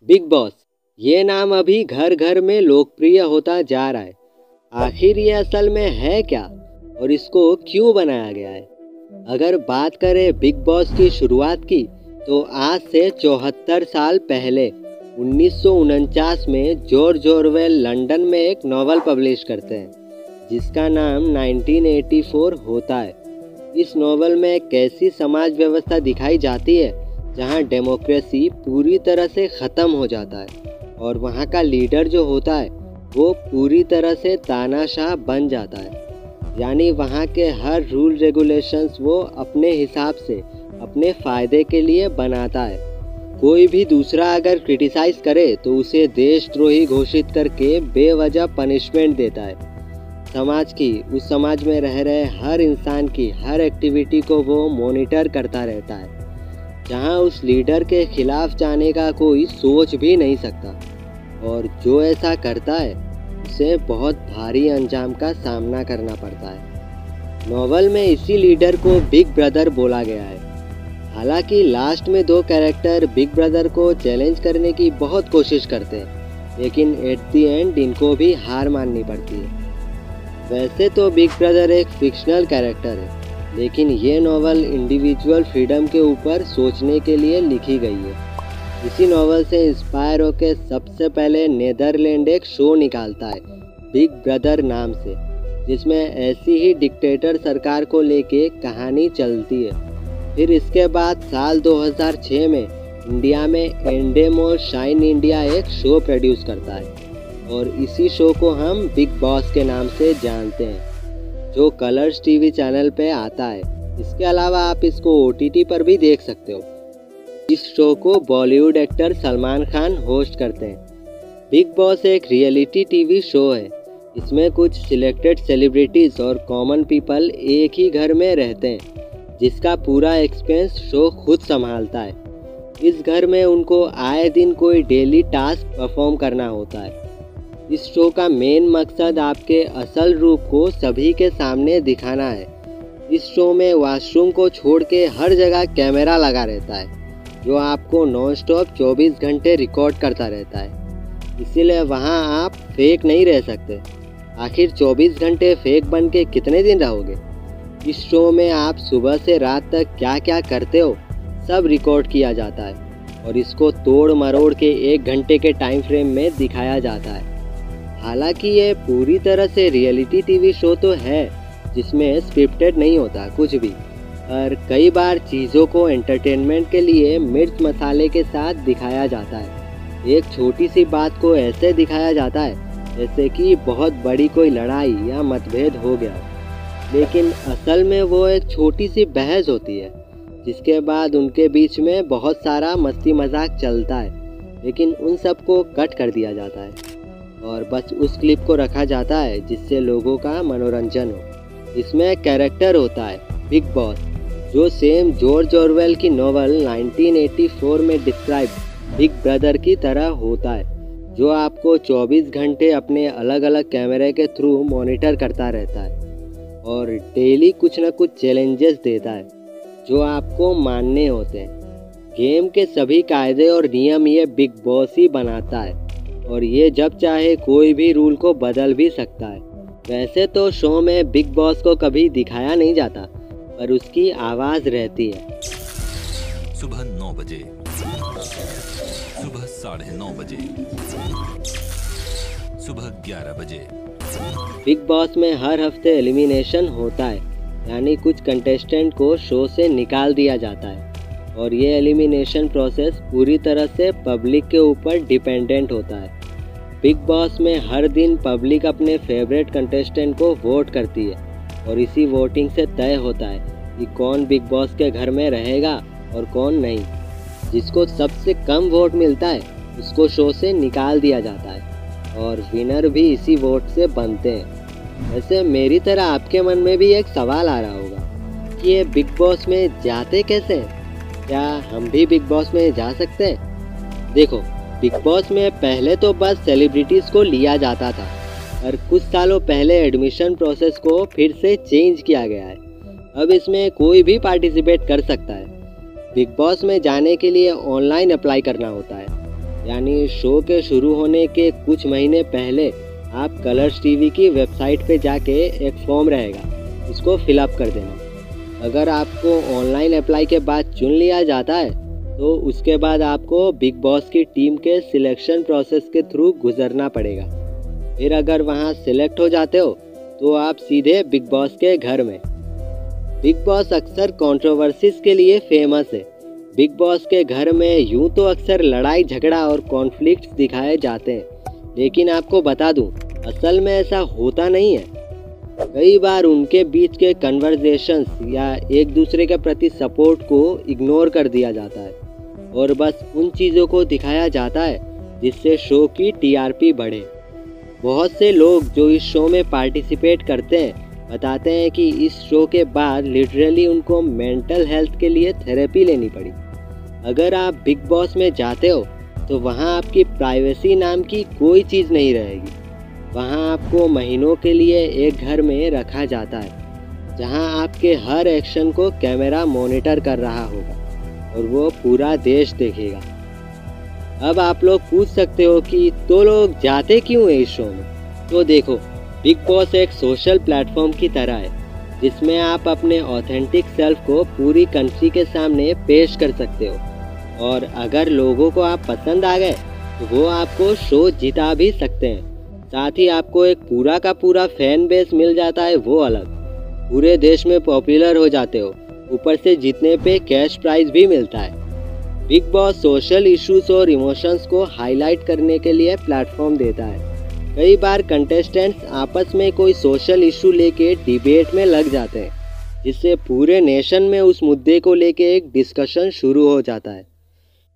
Big boss ये नाम अभी घर घर में लोकप्रिय होता जा रहा है। आखिर ये असल में है क्या और इसको क्यों बनाया गया है? अगर बात करें बिग बॉस की शुरुआत की तो आज से 74 साल पहले 1949 में जॉर्ज ऑरवेल लंदन में एक नॉवल पब्लिश करते हैं जिसका नाम 1984 होता है। इस नॉवल में एक ऐसी समाज व्यवस्था दिखाई जाती है जहां डेमोक्रेसी पूरी तरह से ख़त्म हो जाता है और वहां का लीडर जो होता है वो पूरी तरह से तानाशाह बन जाता है। यानी वहां के हर रूल रेगुलेशंस वो अपने हिसाब से अपने फ़ायदे के लिए बनाता है। कोई भी दूसरा अगर क्रिटिसाइज़ करे तो उसे देशद्रोही घोषित करके बेवजह पनिशमेंट देता है। उस समाज में रह रहे हर इंसान की हर एक्टिविटी को वो मॉनिटर करता रहता है, जहां उस लीडर के खिलाफ जाने का कोई सोच भी नहीं सकता और जो ऐसा करता है उसे बहुत भारी अंजाम का सामना करना पड़ता है। नॉवल में इसी लीडर को बिग ब्रदर बोला गया है। हालांकि लास्ट में दो कैरेक्टर बिग ब्रदर को चैलेंज करने की बहुत कोशिश करते हैं, लेकिन एट द एंड इनको भी हार माननी पड़ती है। वैसे तो बिग ब्रदर एक फिक्शनल कैरेक्टर है, लेकिन ये नॉवल इंडिविजुअल फ्रीडम के ऊपर सोचने के लिए लिखी गई है। इसी नॉवल से इंस्पायर होकर सबसे पहले नेदरलैंड एक शो निकालता है बिग ब्रदर नाम से, जिसमें ऐसी ही डिक्टेटर सरकार को लेके कहानी चलती है। फिर इसके बाद साल 2006 में इंडिया में एंडेमोर शाइन इंडिया एक शो प्रोड्यूस करता है और इसी शो को हम बिग बॉस के नाम से जानते हैं, जो कलर्स टीवी चैनल पे आता है। इसके अलावा आप इसको OTT पर भी देख सकते हो। इस शो को बॉलीवुड एक्टर सलमान खान होस्ट करते हैं। बिग बॉस एक रियलिटी टीवी शो है। इसमें कुछ सिलेक्टेड सेलिब्रिटीज़ और कॉमन पीपल एक ही घर में रहते हैं, जिसका पूरा एक्सपेंस शो खुद संभालता है। इस घर में उनको आए दिन कोई डेली टास्क परफॉर्म करना होता है। इस शो का मेन मकसद आपके असल रूप को सभी के सामने दिखाना है। इस शो में वॉशरूम को छोड़ के हर जगह कैमरा लगा रहता है, जो आपको नॉन स्टॉप 24 घंटे रिकॉर्ड करता रहता है। इसीलिए वहाँ आप फेक नहीं रह सकते। आखिर 24 घंटे फेक बन के कितने दिन रहोगे? इस शो में आप सुबह से रात तक क्या क्या करते हो सब रिकॉर्ड किया जाता है और इसको तोड़ मरोड़ के 1 घंटे के टाइम फ्रेम में दिखाया जाता है। हालांकि ये पूरी तरह से रियलिटी टीवी शो तो है, जिसमें स्क्रिप्टेड नहीं होता कुछ भी, और कई बार चीज़ों को एंटरटेनमेंट के लिए मिर्च मसाले के साथ दिखाया जाता है। एक छोटी सी बात को ऐसे दिखाया जाता है जैसे कि बहुत बड़ी कोई लड़ाई या मतभेद हो गया, लेकिन असल में वो एक छोटी सी बहस होती है, जिसके बाद उनके बीच में बहुत सारा मस्ती मजाक चलता है, लेकिन उन सबको कट कर दिया जाता है और बस उस क्लिप को रखा जाता है जिससे लोगों का मनोरंजन हो। इसमें कैरेक्टर होता है बिग बॉस, जो सेम जॉर्ज ऑरवेल की नॉवल 1984 में डिस्क्राइब बिग ब्रदर की तरह होता है, जो आपको 24 घंटे अपने अलग अलग कैमरे के थ्रू मॉनिटर करता रहता है और डेली कुछ न कुछ चैलेंजेस देता है जो आपको मानने होते हैं। गेम के सभी कायदे और नियम ये बिग बॉस ही बनाता है और ये जब चाहे कोई भी रूल को बदल भी सकता है। वैसे तो शो में बिग बॉस को कभी दिखाया नहीं जाता, पर उसकी आवाज़ रहती है। सुबह 9 बजे, सुबह 9:30 बजे, सुबह 11 बजे। बिग बॉस में हर हफ्ते एलिमिनेशन होता है, यानी कुछ कंटेस्टेंट को शो से निकाल दिया जाता है और ये एलिमिनेशन प्रोसेस पूरी तरह से पब्लिक के ऊपर डिपेंडेंट होता है। बिग बॉस में हर दिन पब्लिक अपने फेवरेट कंटेस्टेंट को वोट करती है और इसी वोटिंग से तय होता है कि कौन बिग बॉस के घर में रहेगा और कौन नहीं। जिसको सबसे कम वोट मिलता है उसको शो से निकाल दिया जाता है और विनर भी इसी वोट से बनते हैं। वैसे मेरी तरह आपके मन में भी एक सवाल आ रहा होगा कि ये बिग बॉस में जाते कैसे हैं? क्या हम भी बिग बॉस में जा सकते हैं? देखो, बिग बॉस में पहले तो बस सेलिब्रिटीज़ को लिया जाता था और कुछ सालों पहले एडमिशन प्रोसेस को फिर से चेंज किया गया है। अब इसमें कोई भी पार्टिसिपेट कर सकता है। बिग बॉस में जाने के लिए ऑनलाइन अप्लाई करना होता है, यानी शो के शुरू होने के कुछ महीने पहले आप कलर्स टीवी की वेबसाइट पे जाके एक फॉर्म रहेगा, उसको फिलअप कर देना। अगर आपको ऑनलाइन अप्लाई के बाद चुन लिया जाता है तो उसके बाद आपको बिग बॉस की टीम के सिलेक्शन प्रोसेस के थ्रू गुजरना पड़ेगा। फिर अगर वहाँ सिलेक्ट हो जाते हो तो आप सीधे बिग बॉस के घर में। बिग बॉस अक्सर कंट्रोवर्सीज के लिए फेमस है। बिग बॉस के घर में यूं तो अक्सर लड़ाई झगड़ा और कॉन्फ्लिक्ट्स दिखाए जाते हैं, लेकिन आपको बता दूं, असल में ऐसा होता नहीं है। कई बार उनके बीच के कन्वर्सेशंस या एक दूसरे के प्रति सपोर्ट को इग्नोर कर दिया जाता है और बस उन चीज़ों को दिखाया जाता है जिससे शो की टीआरपी बढ़े। बहुत से लोग जो इस शो में पार्टिसिपेट करते हैं बताते हैं कि इस शो के बाद लिटरली उनको मेंटल हेल्थ के लिए थेरेपी लेनी पड़ी। अगर आप बिग बॉस में जाते हो तो वहाँ आपकी प्राइवेसी नाम की कोई चीज़ नहीं रहेगी। वहाँ आपको महीनों के लिए एक घर में रखा जाता है जहाँ आपके हर एक्शन को कैमरा मॉनिटर कर रहा होगा और वो पूरा देश देखेगा। अब आप लोग पूछ सकते हो कि तो लोग जाते क्यों है इस शो में? तो देखो, बिग बॉस एक सोशल प्लेटफॉर्म की तरह है जिसमें आप अपने ऑथेंटिक सेल्फ को पूरी कंट्री के सामने पेश कर सकते हो और अगर लोगों को आप पसंद आ गए तो वो आपको शो जिता भी सकते हैं। साथ ही आपको एक पूरा का पूरा फैन बेस मिल जाता है, वो अलग। पूरे देश में पॉपुलर हो जाते हो, ऊपर से जीतने पे कैश प्राइज भी मिलता है। बिग बॉस सोशल इश्यूज और इमोशंस को हाईलाइट करने के लिए प्लेटफॉर्म देता है। कई बार कंटेस्टेंट्स आपस में कोई सोशल इशू लेके डिबेट में लग जाते हैं, जिससे पूरे नेशन में उस मुद्दे को लेके एक डिस्कशन शुरू हो जाता है।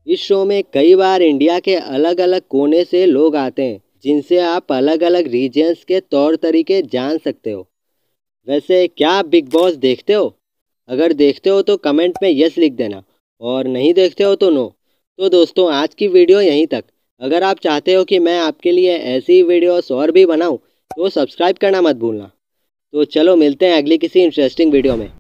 इस शो में कई बार इंडिया के अलग अलग कोने से लोग आते हैं जिनसे आप अलग अलग रीजन्स के तौर तरीके जान सकते हो। वैसे क्या आप बिग बॉस देखते हो? अगर देखते हो तो कमेंट में यस लिख देना और नहीं देखते हो तो नो। तो दोस्तों, आज की वीडियो यहीं तक। अगर आप चाहते हो कि मैं आपके लिए ऐसी वीडियोस और भी बनाऊं तो सब्सक्राइब करना मत भूलना। तो चलो मिलते हैं अगली किसी इंटरेस्टिंग वीडियो में।